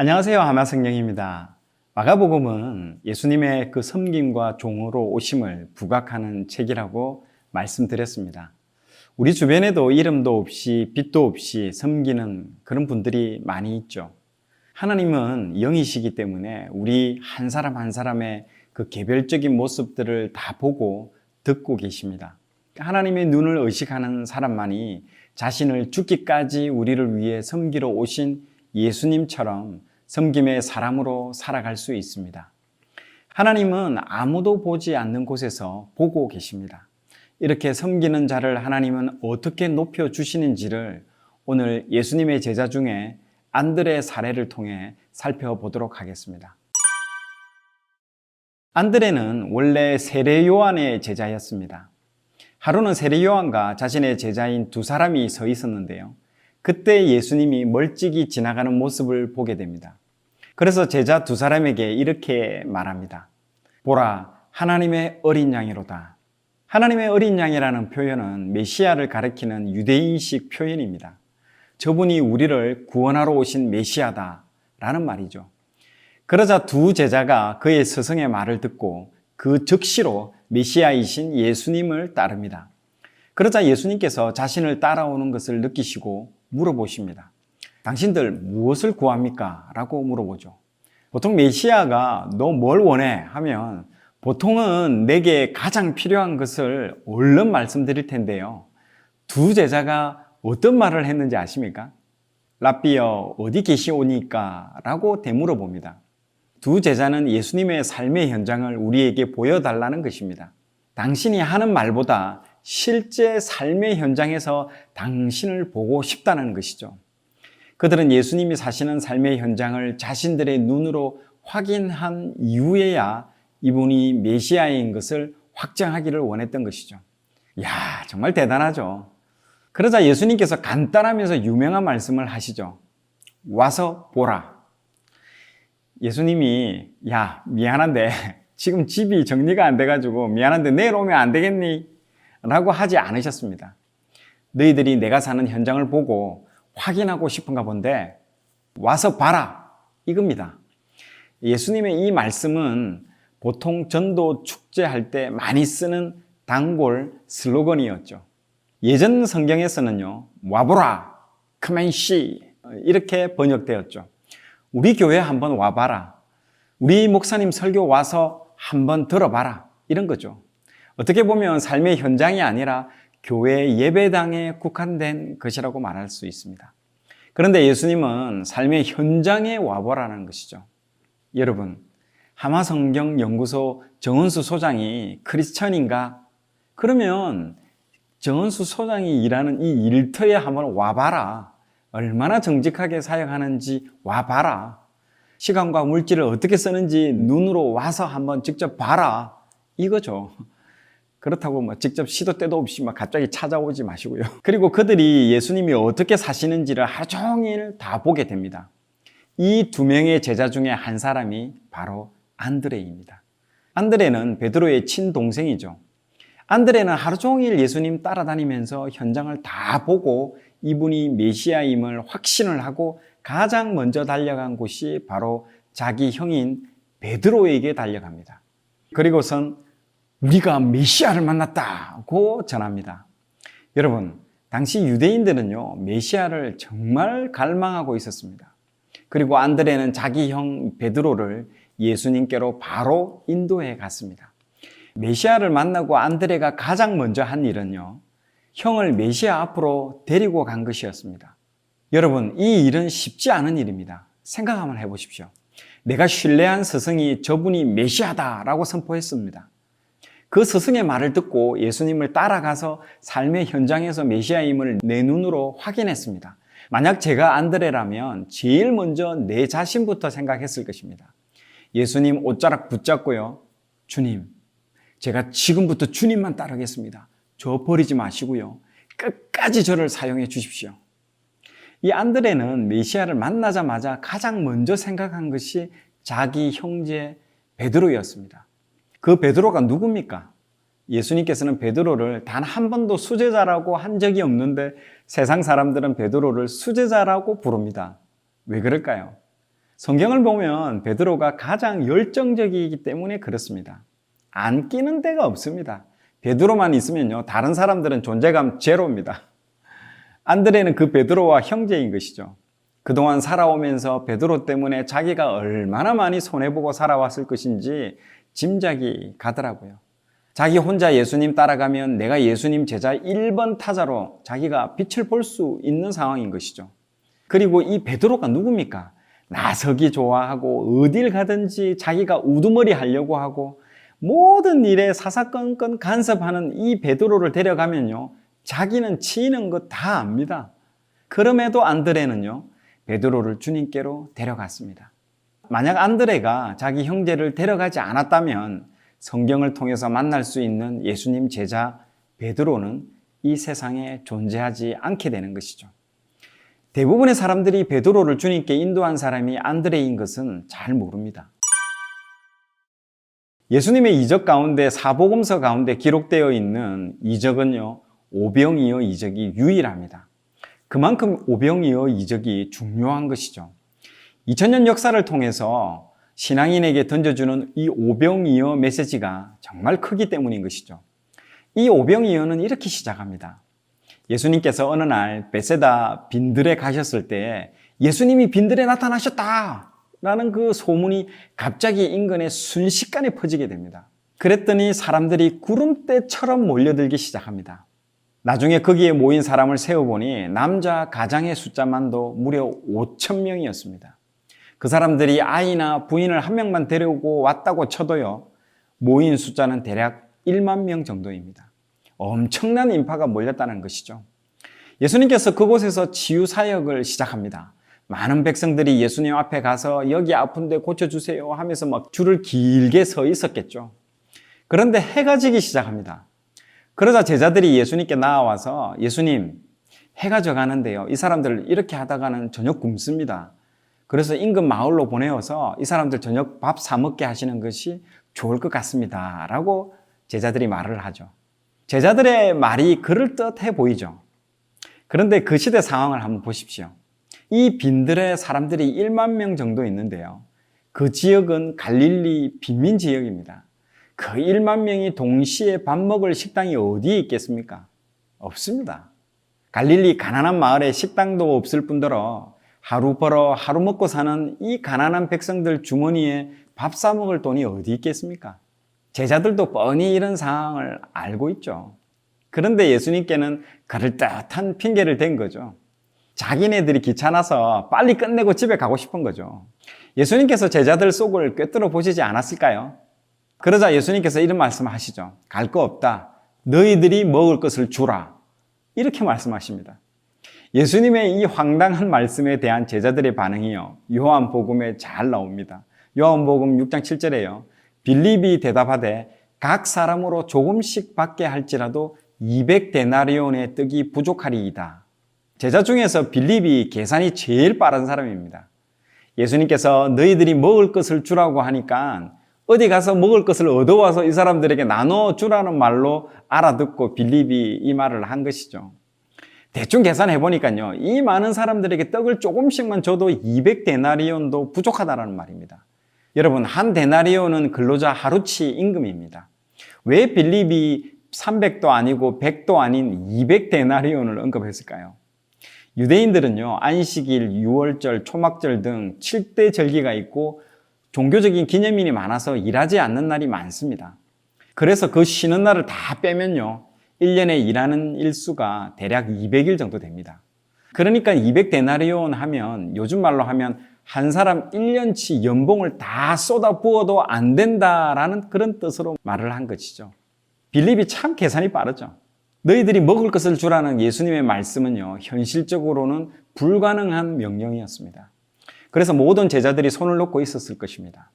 안녕하세요. 하마성경입니다. 마가복음은 예수님의 그 섬김과 종으로 오심을 부각하는 책이라고 말씀드렸습니다. 우리 주변에도 이름도 없이 빛도 없이 섬기는 그런 분들이 많이 있죠. 하나님은 영이시기 때문에 우리 한 사람 한 사람의 그 개별적인 모습들을 다 보고 듣고 계십니다. 하나님의 눈을 의식하는 사람만이 자신을 죽기까지 우리를 위해 섬기러 오신 예수님처럼 섬김의 사람으로 살아갈 수 있습니다. 하나님은 아무도 보지 않는 곳에서 보고 계십니다. 이렇게 섬기는 자를 하나님은 어떻게 높여주시는지를 오늘 예수님의 제자 중에 안드레 사례를 통해 살펴보도록 하겠습니다. 안드레는 원래 세례 요한의 제자였습니다. 하루는 세례 요한과 자신의 제자인 두 사람이 서 있었는데요. 그때 예수님이 멀찍이 지나가는 모습을 보게 됩니다. 그래서 제자 두 사람에게 이렇게 말합니다. 보라, 하나님의 어린 양이로다. 하나님의 어린 양이라는 표현은 메시아를 가리키는 유대인식 표현입니다. 저분이 우리를 구원하러 오신 메시아다 라는 말이죠. 그러자 두 제자가 그의 스승의 말을 듣고 그 즉시로 메시아이신 예수님을 따릅니다. 그러자 예수님께서 자신을 따라오는 것을 느끼시고 물어보십니다. 당신들 무엇을 구합니까? 라고 물어보죠. 보통 메시아가 너 뭘 원해? 하면 보통은 내게 가장 필요한 것을 얼른 말씀드릴 텐데요. 두 제자가 어떤 말을 했는지 아십니까? 랍비여 어디 계시오니까? 라고 되물어봅니다. 두 제자는 예수님의 삶의 현장을 우리에게 보여달라는 것입니다. 당신이 하는 말보다 실제 삶의 현장에서 당신을 보고 싶다는 것이죠. 그들은 예수님이 사시는 삶의 현장을 자신들의 눈으로 확인한 이후에야 이분이 메시아인 것을 확정하기를 원했던 것이죠. 이야, 정말 대단하죠. 그러자 예수님께서 간단하면서 유명한 말씀을 하시죠. 와서 보라. 예수님이 야, 미안한데 지금 집이 정리가 안 돼가지고 미안한데 내일 오면 안 되겠니? 라고 하지 않으셨습니다. 너희들이 내가 사는 현장을 보고 확인하고 싶은가 본데 와서 봐라 이겁니다. 예수님의 이 말씀은 보통 전도 축제할 때 많이 쓰는 단골 슬로건이었죠. 예전 성경에서는요, 와보라, come and see 이렇게 번역되었죠. 우리 교회 한번 와봐라, 우리 목사님 설교 와서 한번 들어봐라 이런 거죠. 어떻게 보면 삶의 현장이 아니라 교회 예배당에 국한된 것이라고 말할 수 있습니다. 그런데 예수님은 삶의 현장에 와보라는 것이죠. 여러분, 하마성경연구소 정은수 소장이 크리스천인가? 그러면 정은수 소장이 일하는 이 일터에 한번 와봐라. 얼마나 정직하게 사역하는지 와봐라. 시간과 물질을 어떻게 쓰는지 눈으로 와서 한번 직접 봐라. 이거죠. 그렇다고 직접 시도 때도 없이 갑자기 찾아오지 마시고요. 그리고 그들이 예수님이 어떻게 사시는지를 하루 종일 다 보게 됩니다. 이 두 명의 제자 중에 한 사람이 바로 안드레입니다. 안드레는 베드로의 친동생이죠. 안드레는 하루 종일 예수님 따라다니면서 현장을 다 보고 이분이 메시아임을 확신을 하고 가장 먼저 달려간 곳이 바로 자기 형인 베드로에게 달려갑니다. 그리고선 우리가 메시아를 만났다고 전합니다. 여러분, 당시 유대인들은요, 메시아를 정말 갈망하고 있었습니다. 그리고 안드레는 자기 형 베드로를 예수님께로 바로 인도해 갔습니다. 메시아를 만나고 안드레가 가장 먼저 한 일은요, 형을 메시아 앞으로 데리고 간 것이었습니다. 여러분, 이 일은 쉽지 않은 일입니다. 생각 한번 해보십시오. 내가 신뢰한 스승이 저분이 메시아다라고 선포했습니다. 그 스승의 말을 듣고 예수님을 따라가서 삶의 현장에서 메시아임을 내 눈으로 확인했습니다. 만약 제가 안드레라면 제일 먼저 내 자신부터 생각했을 것입니다. 예수님 옷자락 붙잡고요. 주님, 제가 지금부터 주님만 따르겠습니다. 저 버리지 마시고요. 끝까지 저를 사용해 주십시오. 이 안드레는 메시아를 만나자마자 가장 먼저 생각한 것이 자기 형제 베드로였습니다. 그 베드로가 누굽니까? 예수님께서는 베드로를 단 한 번도 수제자라고 한 적이 없는데 세상 사람들은 베드로를 수제자라고 부릅니다. 왜 그럴까요? 성경을 보면 베드로가 가장 열정적이기 때문에 그렇습니다. 안 끼는 데가 없습니다. 베드로만 있으면요, 다른 사람들은 존재감 제로입니다. 안드레는 그 베드로와 형제인 것이죠. 그동안 살아오면서 베드로 때문에 자기가 얼마나 많이 손해보고 살아왔을 것인지 짐작이 가더라고요. 자기 혼자 예수님 따라가면 내가 예수님 제자 1번 타자로 자기가 빛을 볼 수 있는 상황인 것이죠. 그리고 이 베드로가 누굽니까? 나서기 좋아하고 어딜 가든지 자기가 우두머리 하려고 하고 모든 일에 사사건건 간섭하는 이 베드로를 데려가면요, 자기는 치이는 거 다 압니다. 그럼에도 안드레는요, 베드로를 주님께로 데려갔습니다. 만약 안드레가 자기 형제를 데려가지 않았다면 성경을 통해서 만날 수 있는 예수님 제자 베드로는 이 세상에 존재하지 않게 되는 것이죠. 대부분의 사람들이 베드로를 주님께 인도한 사람이 안드레인 것은 잘 모릅니다. 예수님의 이적 가운데 사복음서 가운데 기록되어 있는 이적은요, 오병이어 이적이 유일합니다. 그만큼 오병이어 이적이 중요한 것이죠. 2000년 역사를 통해서 신앙인에게 던져주는 이 오병이어 메시지가 정말 크기 때문인 것이죠. 이 오병이어는 이렇게 시작합니다. 예수님께서 어느 날 베세다 빈들에 가셨을 때 예수님이 빈들에 나타나셨다 라는 그 소문이 갑자기 인근에 순식간에 퍼지게 됩니다. 그랬더니 사람들이 구름대처럼 몰려들기 시작합니다. 나중에 거기에 모인 사람을 세어보니 남자 가장의 숫자만도 무려 5,000명이었습니다. 그 사람들이 아이나 부인을 한 명만 데려오고 왔다고 쳐도요, 모인 숫자는 대략 1만 명 정도입니다. 엄청난 인파가 몰렸다는 것이죠. 예수님께서 그곳에서 치유 사역을 시작합니다. 많은 백성들이 예수님 앞에 가서 여기 아픈데 고쳐주세요 하면서 막 줄을 길게 서 있었겠죠. 그런데 해가 지기 시작합니다. 그러자 제자들이 예수님께 나와서 예수님, 해가 져가는데요, 이 사람들 이렇게 하다가는 저녁 굶습니다. 그래서 인근 마을로 보내어서 이 사람들 저녁 밥 사 먹게 하시는 것이 좋을 것 같습니다 라고 제자들이 말을 하죠. 제자들의 말이 그럴듯해 보이죠. 그런데 그 시대 상황을 한번 보십시오. 이 빈들에 사람들이 1만 명 정도 있는데요, 그 지역은 갈릴리 빈민 지역입니다. 그 1만 명이 동시에 밥 먹을 식당이 어디에 있겠습니까? 없습니다. 갈릴리 가난한 마을에 식당도 없을 뿐더러 하루 벌어 하루 먹고 사는 이 가난한 백성들 주머니에 밥 사 먹을 돈이 어디 있겠습니까? 제자들도 뻔히 이런 상황을 알고 있죠. 그런데 예수님께는 그럴듯한 핑계를 댄 거죠. 자기네들이 귀찮아서 빨리 끝내고 집에 가고 싶은 거죠. 예수님께서 제자들 속을 꿰뚫어 보시지 않았을까요? 그러자 예수님께서 이런 말씀을 하시죠. 갈 거 없다. 너희들이 먹을 것을 주라. 이렇게 말씀하십니다. 예수님의 이 황당한 말씀에 대한 제자들의 반응이요, 요한복음에 잘 나옵니다. 요한복음 6장 7절에요. 빌립이 대답하되 각 사람으로 조금씩 받게 할지라도 200데나리온의 떡이 부족하리이다. 제자 중에서 빌립이 계산이 제일 빠른 사람입니다. 예수님께서 너희들이 먹을 것을 주라고 하니까 어디 가서 먹을 것을 얻어와서 이 사람들에게 나눠주라는 말로 알아듣고 빌립이 이 말을 한 것이죠. 대충 계산해 보니까요, 이 많은 사람들에게 떡을 조금씩만 줘도 200데나리온도 부족하다는 말입니다. 여러분, 한 데나리온은 근로자 하루치 임금입니다. 왜 빌립이 300도 아니고 100도 아닌 200데나리온을 언급했을까요? 유대인들은요, 안식일, 유월절, 초막절 등 7대 절기가 있고 종교적인 기념일이 많아서 일하지 않는 날이 많습니다. 그래서 그 쉬는 날을 다 빼면요, 1년에 일하는 일수가 대략 200일 정도 됩니다. 그러니까 200데나리온 하면, 요즘 말로 하면 한 사람 1년치 연봉을 다 쏟아 부어도 안 된다라는 그런 뜻으로 말을 한 것이죠. 빌립이 참 계산이 빠르죠. 너희들이 먹을 것을 주라는 예수님의 말씀은요, 현실적으로는 불가능한 명령이었습니다. 그래서 모든 제자들이 손을 놓고 있었을 것입니다.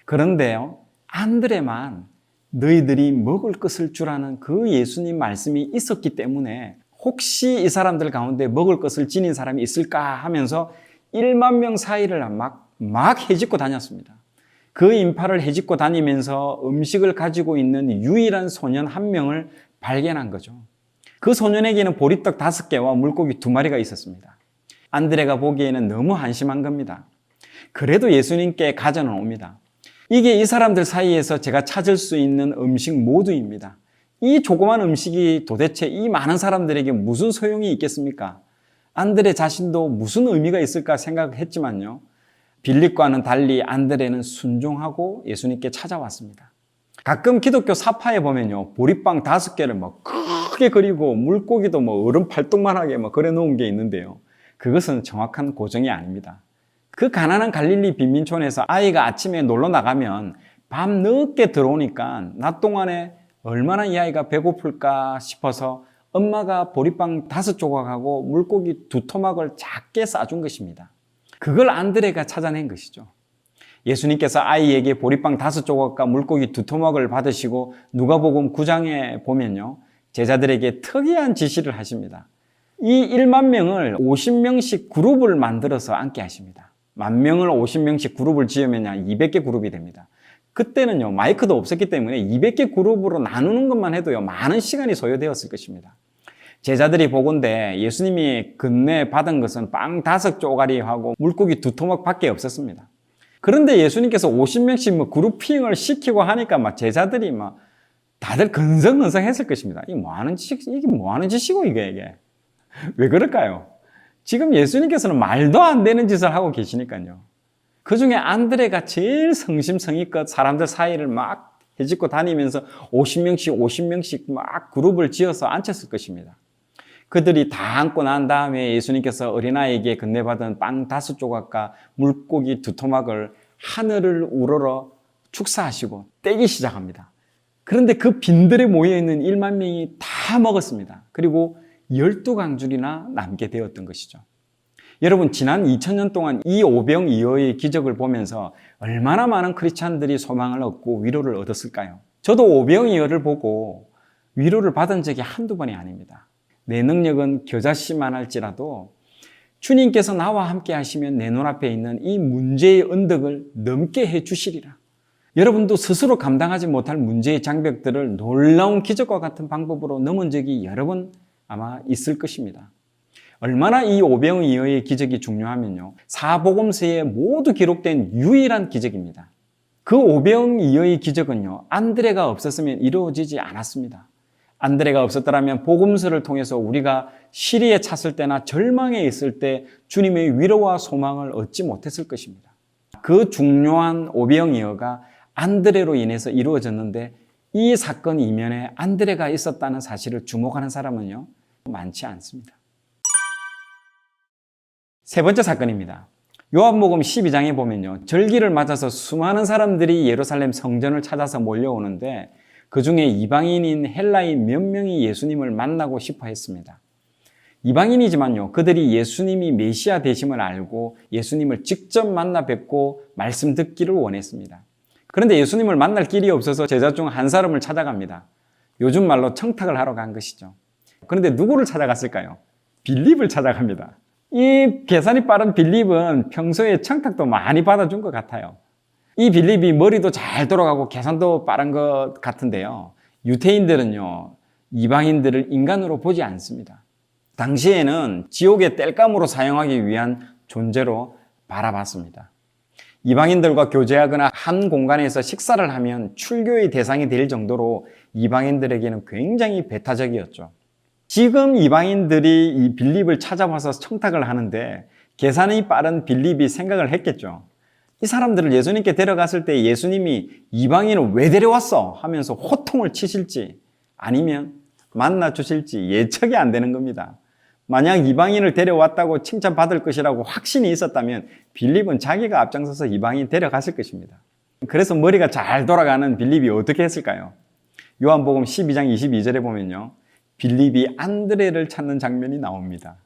그런데요, 안드레만 너희들이 먹을 것을 주라는 그 예수님 말씀이 있었기 때문에 혹시 이 사람들 가운데 먹을 것을 지닌 사람이 있을까 하면서 1만 명 사이를 막 헤집고 다녔습니다. 그 인파를 헤집고 다니면서 음식을 가지고 있는 유일한 소년 한 명을 발견한 거죠. 그 소년에게는 보리떡 5개와 물고기 2마리가 있었습니다. 안드레가 보기에는 너무 한심한 겁니다. 그래도 예수님께 가져는 옵니다. 이게 이 사람들 사이에서 제가 찾을 수 있는 음식 모두입니다. 이 조그만 음식이 도대체 이 많은 사람들에게 무슨 소용이 있겠습니까? 안드레 자신도 무슨 의미가 있을까 생각했지만요. 빌립과는 달리 안드레는 순종하고 예수님께 찾아왔습니다. 가끔 기독교 사파에 보면요, 보리빵 5개를 크게 그리고 물고기도 얼음 팔뚝만하게 그래 놓은 게 있는데요. 그것은 정확한 고정이 아닙니다. 그 가난한 갈릴리 빈민촌에서 아이가 아침에 놀러 나가면 밤 늦게 들어오니까 낮 동안에 얼마나 이 아이가 배고플까 싶어서 엄마가 보리빵 5조각하고 물고기 2토막을 작게 싸준 것입니다. 그걸 안드레가 찾아낸 것이죠. 예수님께서 아이에게 보리빵 5조각과 물고기 2토막을 받으시고 누가복음 9장에 보면요, 제자들에게 특이한 지시를 하십니다. 이 1만 명을 50명씩 그룹을 만들어서 앉게 하십니다. 10,000명을 50명씩 그룹을 지으면 200개 그룹이 됩니다. 그때는요, 마이크도 없었기 때문에 200개 그룹으로 나누는 것만 해도요, 많은 시간이 소요되었을 것입니다. 제자들이 보건대 예수님이 건네 받은 것은 빵 5쪼가리하고 물고기 2토막 밖에 없었습니다. 그런데 예수님께서 50명씩 그룹핑을 시키고 하니까 제자들이 다들 건성건성했을 것입니다. 이게 뭐 하는 짓이고 이게. 왜 그럴까요? 지금 예수님께서는 말도 안 되는 짓을 하고 계시니까요. 그 중에 안드레가 제일 성심성의껏 사람들 사이를 헤집고 다니면서 50명씩 그룹을 지어서 앉혔을 것입니다. 그들이 다 앉고 난 다음에 예수님께서 어린아이에게 건네받은 빵 5조각과 물고기 2토막을 하늘을 우러러 축사하시고 떼기 시작합니다. 그런데 그 빈들에 모여있는 1만 명이 다 먹었습니다. 그리고 12강줄이나 남게 되었던 것이죠. 여러분, 지난 2000년 동안 이 오병이어의 기적을 보면서 얼마나 많은 크리스찬들이 소망을 얻고 위로를 얻었을까요? 저도 오병이어를 보고 위로를 받은 적이 한두 번이 아닙니다. 내 능력은 겨자씨만할지라도 주님께서 나와 함께 하시면 내 눈앞에 있는 이 문제의 언덕을 넘게 해주시리라. 여러분도 스스로 감당하지 못할 문제의 장벽들을 놀라운 기적과 같은 방법으로 넘은 적이 여러 번 아마 있을 것입니다. 얼마나 이 오병이어의 기적이 중요하면요, 사복음서에 모두 기록된 유일한 기적입니다. 그 오병이어의 기적은요, 안드레가 없었으면 이루어지지 않았습니다. 안드레가 없었더라면 복음서를 통해서 우리가 시리에 찼을 때나 절망에 있을 때 주님의 위로와 소망을 얻지 못했을 것입니다. 그 중요한 오병이어가 안드레로 인해서 이루어졌는데 이 사건 이면에 안드레가 있었다는 사실을 주목하는 사람은요, 많지 않습니다. 세 번째 사건입니다. 요한복음 12장에 보면요, 절기를 맞아서 수많은 사람들이 예루살렘 성전을 찾아서 몰려오는데 그 중에 이방인인 헬라인 몇 명이 예수님을 만나고 싶어 했습니다. 이방인이지만요, 그들이 예수님이 메시아 되심을 알고 예수님을 직접 만나 뵙고 말씀 듣기를 원했습니다. 그런데 예수님을 만날 길이 없어서 제자 중 한 사람을 찾아갑니다. 요즘 말로 청탁을 하러 간 것이죠. 그런데 누구를 찾아갔을까요? 빌립을 찾아갑니다. 이 계산이 빠른 빌립은 평소에 청탁도 많이 받아준 것 같아요. 이 빌립이 머리도 잘 돌아가고 계산도 빠른 것 같은데요, 유태인들은요, 이방인들을 인간으로 보지 않습니다. 당시에는 지옥의 땔감으로 사용하기 위한 존재로 바라봤습니다. 이방인들과 교제하거나 한 공간에서 식사를 하면 출교의 대상이 될 정도로 이방인들에게는 굉장히 배타적이었죠. 지금 이방인들이 이 빌립을 찾아와서 청탁을 하는데 계산이 빠른 빌립이 생각을 했겠죠. 이 사람들을 예수님께 데려갔을 때 예수님이 이방인을 왜 데려왔어? 하면서 호통을 치실지 아니면 만나 주실지 예측이 안 되는 겁니다. 만약 이방인을 데려왔다고 칭찬받을 것이라고 확신이 있었다면 빌립은 자기가 앞장서서 이방인 데려갔을 것입니다. 그래서 머리가 잘 돌아가는 빌립이 어떻게 했을까요? 요한복음 12장 22절에 보면요, 빌립이 안드레를 찾는 장면이 나옵니다.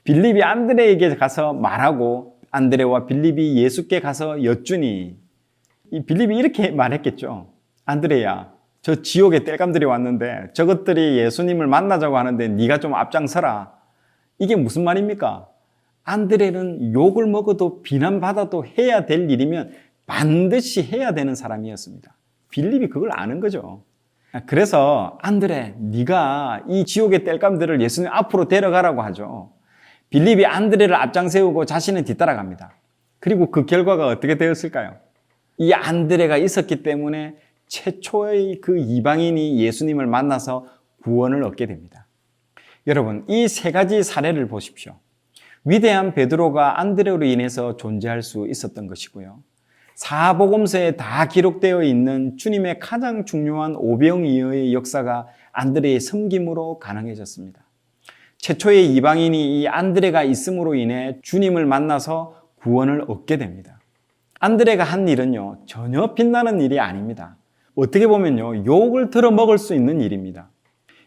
빌립이 안드레에게 가서 말하고 안드레와 빌립이 예수께 가서 여쭈니, 이 빌립이 이렇게 말했겠죠. 안드레야, 저 지옥의 땔감들이 왔는데 저것들이 예수님을 만나자고 하는데 네가 좀 앞장서라. 이게 무슨 말입니까? 안드레는 욕을 먹어도 비난받아도 해야 될 일이면 반드시 해야 되는 사람이었습니다. 빌립이 그걸 아는 거죠. 그래서 안드레, 네가 이 지옥의 땔감들을 예수님 앞으로 데려가라고 하죠. 빌립이 안드레를 앞장 세우고 자신은 뒤따라갑니다. 그리고 그 결과가 어떻게 되었을까요? 이 안드레가 있었기 때문에 최초의 그 이방인이 예수님을 만나서 구원을 얻게 됩니다. 여러분, 이 세 가지 사례를 보십시오. 위대한 베드로가 안드레로 인해서 존재할 수 있었던 것이고요. 사복음서에 다 기록되어 있는 주님의 가장 중요한 오병이어의 역사가 안드레의 섬김으로 가능해졌습니다. 최초의 이방인이 이 안드레가 있음으로 인해 주님을 만나서 구원을 얻게 됩니다. 안드레가 한 일은요, 전혀 빛나는 일이 아닙니다. 어떻게 보면요, 욕을 들어 먹을 수 있는 일입니다.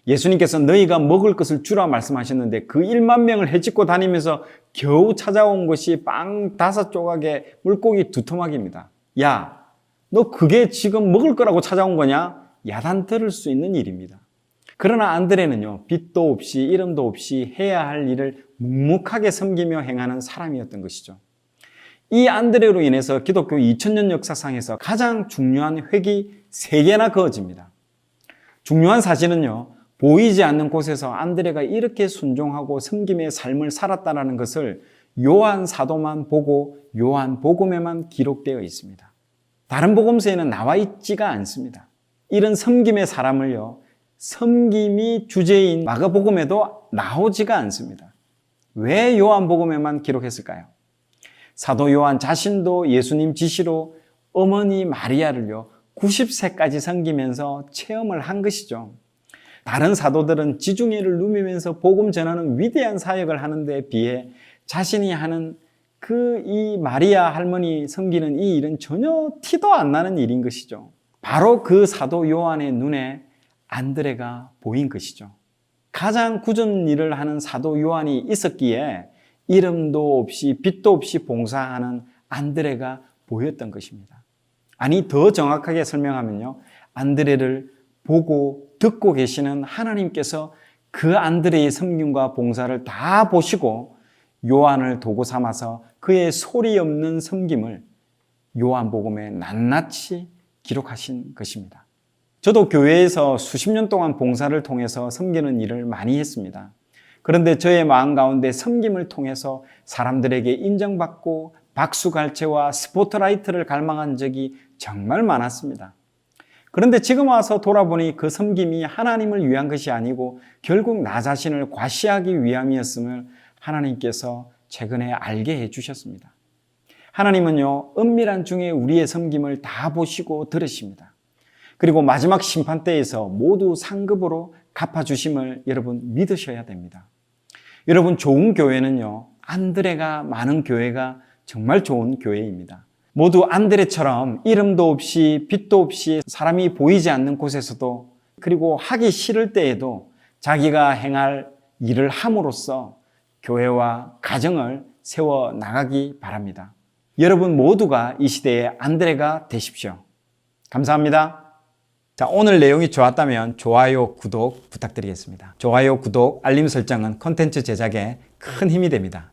예수님께서 너희가 먹을 것을 주라 말씀하셨는데 그 1만 명을 해집고 다니면서 겨우 찾아온 것이 빵 5조각에 물고기 2토막입니다. 야, 너 그게 지금 먹을 거라고 찾아온 거냐? 야단 들을 수 있는 일입니다. 그러나 안드레는요, 빛도 없이 이름도 없이 해야 할 일을 묵묵하게 섬기며 행하는 사람이었던 것이죠. 이 안드레로 인해서 기독교 2000년 역사상에서 가장 중요한 획이 3개나 그어집니다. 중요한 사실은요, 보이지 않는 곳에서 안드레가 이렇게 순종하고 섬김의 삶을 살았다는 것을 요한 사도만 보고 요한 복음에만 기록되어 있습니다. 다른 복음서에는 나와 있지가 않습니다. 이런 섬김의 사람을요, 섬김이 주제인 마가복음에도 나오지가 않습니다. 왜 요한복음에만 기록했을까요? 사도 요한 자신도 예수님 지시로 어머니 마리아를요 90세까지 섬기면서 체험을 한 것이죠. 다른 사도들은 지중해를 누비면서 복음 전하는 위대한 사역을 하는 데 비해 자신이 하는 이 마리아 할머니 섬기는 이 일은 전혀 티도 안 나는 일인 것이죠. 바로 그 사도 요한의 눈에 안드레가 보인 것이죠. 가장 굳은 일을 하는 사도 요한이 있었기에 이름도 없이 빛도 없이 봉사하는 안드레가 보였던 것입니다. 아니, 더 정확하게 설명하면요, 안드레를 보고 듣고 계시는 하나님께서 그 안드레의 섬김과 봉사를 다 보시고 요한을 도구 삼아서 그의 소리 없는 섬김을 요한복음에 낱낱이 기록하신 것입니다. 저도 교회에서 수십 년 동안 봉사를 통해서 섬기는 일을 많이 했습니다. 그런데 저의 마음 가운데 섬김을 통해서 사람들에게 인정받고 박수갈채와 스포트라이트를 갈망한 적이 정말 많았습니다. 그런데 지금 와서 돌아보니 그 섬김이 하나님을 위한 것이 아니고 결국 나 자신을 과시하기 위함이었음을 하나님께서 최근에 알게 해주셨습니다. 하나님은요, 은밀한 중에 우리의 섬김을 다 보시고 들으십니다. 그리고 마지막 심판대에서 모두 상급으로 갚아주심을 여러분 믿으셔야 됩니다. 여러분, 좋은 교회는요, 안드레가 많은 교회가 정말 좋은 교회입니다. 모두 안드레처럼 이름도 없이 빛도 없이 사람이 보이지 않는 곳에서도, 그리고 하기 싫을 때에도 자기가 행할 일을 함으로써 교회와 가정을 세워 나가기 바랍니다. 여러분 모두가 이 시대의 안드레가 되십시오. 감사합니다. 자, 오늘 내용이 좋았다면 좋아요, 구독 부탁드리겠습니다. 좋아요, 구독, 알림 설정은 콘텐츠 제작에 큰 힘이 됩니다.